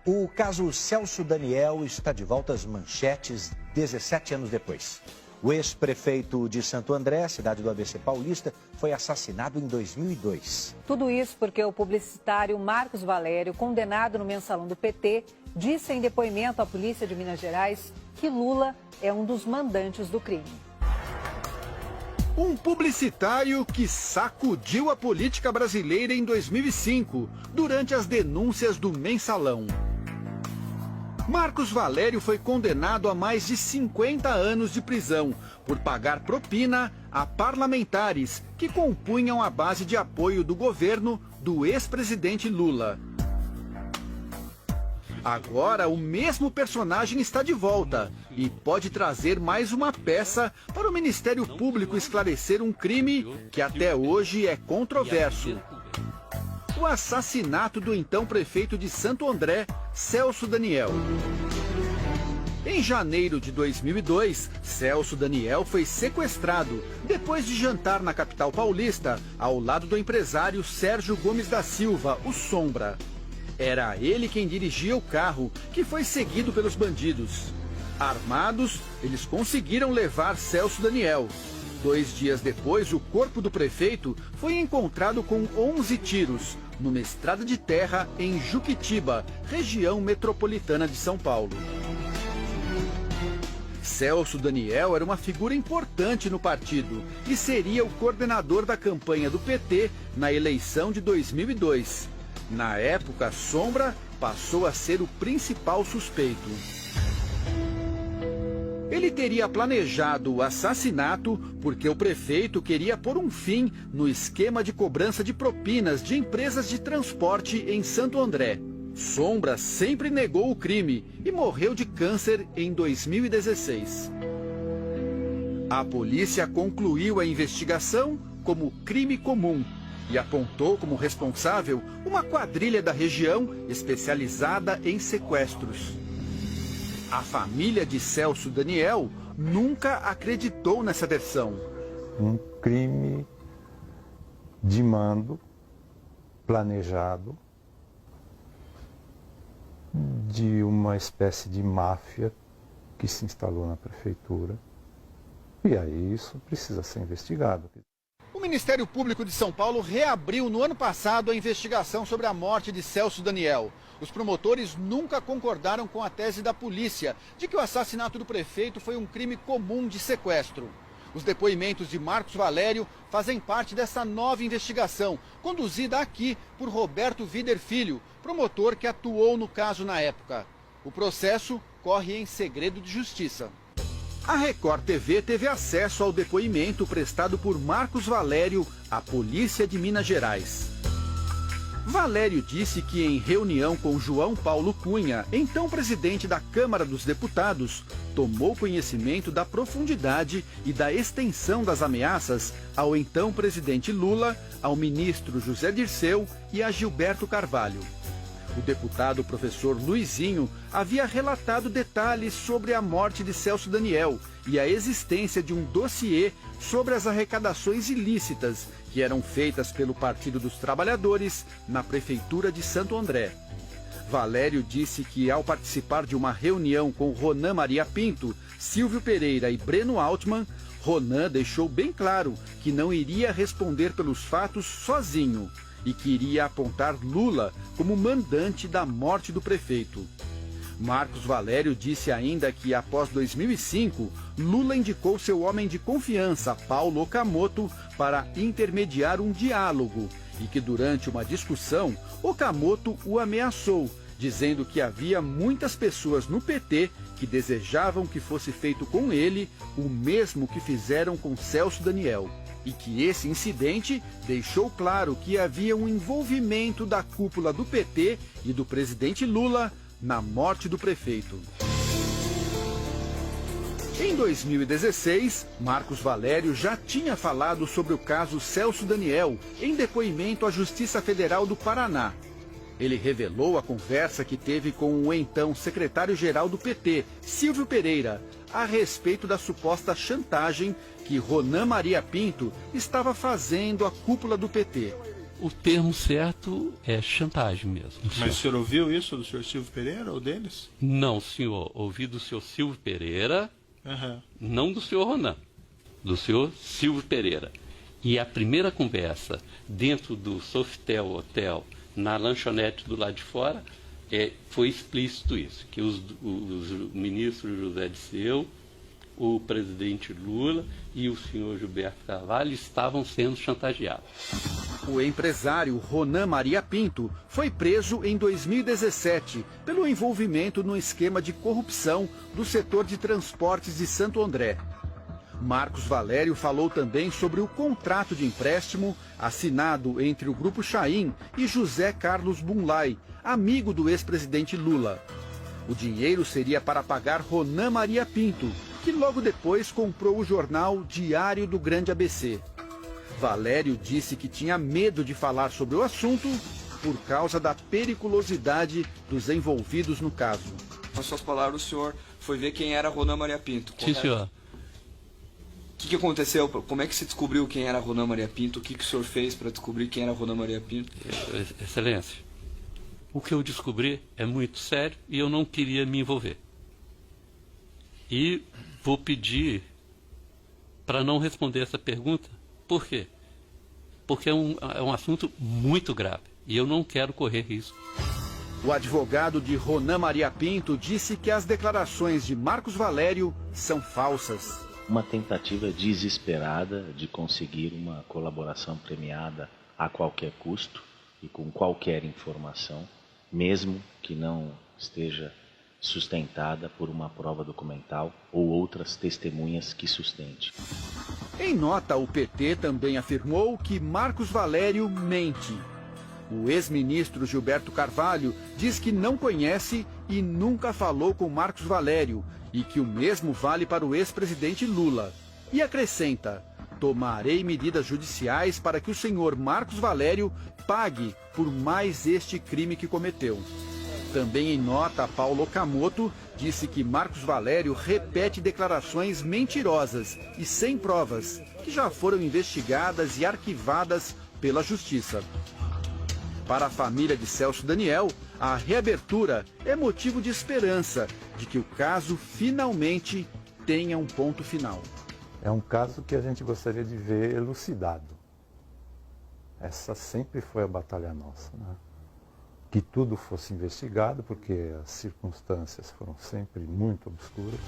O caso Celso Daniel está de volta às manchetes 17 anos depois. O ex-prefeito de Santo André, cidade do ABC Paulista, foi assassinado em 2002. Tudo isso porque o publicitário Marcos Valério, condenado no mensalão do PT, disse em depoimento à polícia de Minas Gerais que Lula é um dos mandantes do crime. Um publicitário que sacudiu a política brasileira em 2005, durante as denúncias do mensalão. Marcos Valério foi condenado a mais de 50 anos de prisão por pagar propina a parlamentares que compunham a base de apoio do governo do ex-presidente Lula. Agora, o mesmo personagem está de volta e pode trazer mais uma peça para o Ministério Público esclarecer um crime que até hoje é controverso. O assassinato do então prefeito de Santo André, Celso Daniel. Em janeiro de 2002, Celso Daniel foi sequestrado depois de jantar na capital paulista, ao lado do empresário Sérgio Gomes da Silva, o Sombra. Era ele quem dirigia o carro, que foi seguido pelos bandidos. Armados, eles conseguiram levar Celso Daniel. 2 dias depois, o corpo do prefeito foi encontrado com 11 tiros, numa estrada de terra em Juquitiba, região metropolitana de São Paulo. Celso Daniel era uma figura importante no partido e seria o coordenador da campanha do PT na eleição de 2002. Na época, Sombra passou a ser o principal suspeito. Ele teria planejado o assassinato porque o prefeito queria pôr um fim no esquema de cobrança de propinas de empresas de transporte em Santo André. Sombra sempre negou o crime e morreu de câncer em 2016. A polícia concluiu a investigação como crime comum e apontou como responsável uma quadrilha da região especializada em sequestros. A família de Celso Daniel nunca acreditou nessa versão. Um crime de mando, planejado, de uma espécie de máfia que se instalou na prefeitura. E aí isso precisa ser investigado. O Ministério Público de São Paulo reabriu no ano passado a investigação sobre a morte de Celso Daniel. Os promotores nunca concordaram com a tese da polícia de que o assassinato do prefeito foi um crime comum de sequestro. Os depoimentos de Marcos Valério fazem parte dessa nova investigação, conduzida aqui por Roberto Vider Filho, promotor que atuou no caso na época. O processo corre em segredo de justiça. A Record TV teve acesso ao depoimento prestado por Marcos Valério à Polícia de Minas Gerais. Valério disse que em reunião com João Paulo Cunha, então presidente da Câmara dos Deputados, tomou conhecimento da profundidade e da extensão das ameaças ao então presidente Lula, ao ministro José Dirceu e a Gilberto Carvalho. O deputado professor Luizinho havia relatado detalhes sobre a morte de Celso Daniel e a existência de um dossiê sobre as arrecadações ilícitas que eram feitas pelo Partido dos Trabalhadores na Prefeitura de Santo André. Valério disse que, ao participar de uma reunião com Ronan Maria Pinto, Silvio Pereira e Breno Altman, Ronan deixou bem claro que não iria responder pelos fatos sozinho e que iria apontar Lula como mandante da morte do prefeito. Marcos Valério disse ainda que, após 2005, Lula indicou seu homem de confiança, Paulo Okamoto, para intermediar um diálogo e que, durante uma discussão, Okamoto o ameaçou, dizendo que havia muitas pessoas no PT que desejavam que fosse feito com ele o mesmo que fizeram com Celso Daniel. E que esse incidente deixou claro que havia um envolvimento da cúpula do PT e do presidente Lula na morte do prefeito. Em 2016, Marcos Valério já tinha falado sobre o caso Celso Daniel em depoimento à Justiça Federal do Paraná. Ele revelou a conversa que teve com o então secretário-geral do PT, Silvio Pereira, a respeito da suposta chantagem que Ronan Maria Pinto estava fazendo à cúpula do PT. O termo certo é chantagem mesmo. Mas o senhor ouviu isso do senhor Silvio Pereira ou deles? Não, senhor. Ouvi do senhor Silvio Pereira, não do senhor Ronan, do senhor Silvio Pereira. E a primeira conversa dentro do Sofitel Hotel, na lanchonete do lado de fora, foi explícito isso, que os ministros José Disseu, o presidente Lula e o senhor Gilberto Carvalho estavam sendo chantageados. O empresário Ronan Maria Pinto foi preso em 2017 pelo envolvimento no esquema de corrupção do setor de transportes de Santo André. Marcos Valério falou também sobre o contrato de empréstimo assinado entre o Grupo Chaim e José Carlos Bunlai, amigo do ex-presidente Lula. O dinheiro seria para pagar Ronan Maria Pinto, que logo depois comprou o jornal Diário do Grande ABC. Valério disse que tinha medo de falar sobre o assunto por causa da periculosidade dos envolvidos no caso. Com suas palavras, o senhor foi ver quem era Ronan Maria Pinto, correto? Sim, senhor. O que aconteceu? Como é que se descobriu quem era Ronan Maria Pinto? O que o senhor fez para descobrir quem era Ronan Maria Pinto? Excelência, o que eu descobri é muito sério e eu não queria me envolver. E vou pedir para não responder essa pergunta. Por quê? Porque é um assunto muito grave e eu não quero correr risco. O advogado de Ronan Maria Pinto disse que as declarações de Marcos Valério são falsas. Uma tentativa desesperada de conseguir uma colaboração premiada a qualquer custo e com qualquer informação, mesmo que não esteja sustentada por uma prova documental ou outras testemunhas que sustente. Em nota, o PT também afirmou que Marcos Valério mente. O ex-ministro Gilberto Carvalho diz que não conhece e nunca falou com Marcos Valério e que o mesmo vale para o ex-presidente Lula. E acrescenta: tomarei medidas judiciais para que o senhor Marcos Valério pague por mais este crime que cometeu. Também em nota, Paulo Okamoto disse que Marcos Valério repete declarações mentirosas e sem provas, que já foram investigadas e arquivadas pela Justiça. Para a família de Celso Daniel, a reabertura é motivo de esperança de que o caso finalmente tenha um ponto final. É um caso que a gente gostaria de ver elucidado. Essa sempre foi a batalha nossa, né? Que tudo fosse investigado, porque as circunstâncias foram sempre muito obscuras.